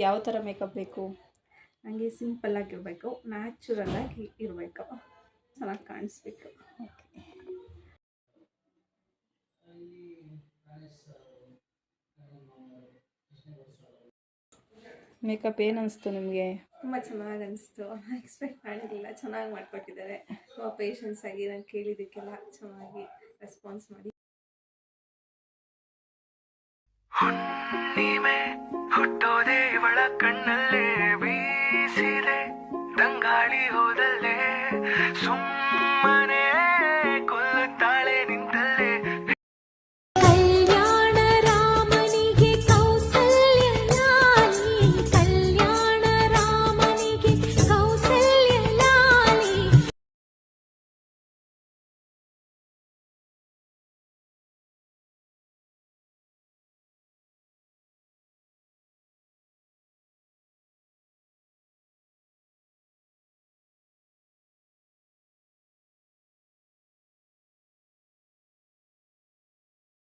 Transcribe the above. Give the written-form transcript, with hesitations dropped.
ಯಾವ ಥರ ಮೇಕಪ್ ಬೇಕು? ನನಗೆ ಸಿಂಪಲ್ಲಾಗಿರಬೇಕು, ನ್ಯಾಚುರಲ್ಲಾಗಿ ಇರಬೇಕು, ಚೆನ್ನಾಗಿ ಕಾಣಿಸ್ಬೇಕು. ಓಕೆ. ಮೇಕಪ್ ಏನು ಅನಿಸ್ತು ನಿಮಗೆ? ತುಂಬ ಚೆನ್ನಾಗಿ ಅನಿಸ್ತು. ಎಕ್ಸ್ಪೆಕ್ಟ್ ಮಾಡಿರಲಿಲ್ಲ, ಚೆನ್ನಾಗಿ ಮಾಡಿಕೊಟ್ಟಿದ್ದಾರೆ. ತುಂಬ ಪೇಷನ್ಸ್ ಆಗಿ ನಾನು ಕೇಳಿದ್ದಕ್ಕೆಲ್ಲ ಚೆನ್ನಾಗಿ ರೆಸ್ಪಾನ್ಸ್ ಮಾಡಿ. ಹುಟ್ಟೋದೇ ಇವಳ ಕಣ್ಣಲ್ಲೇ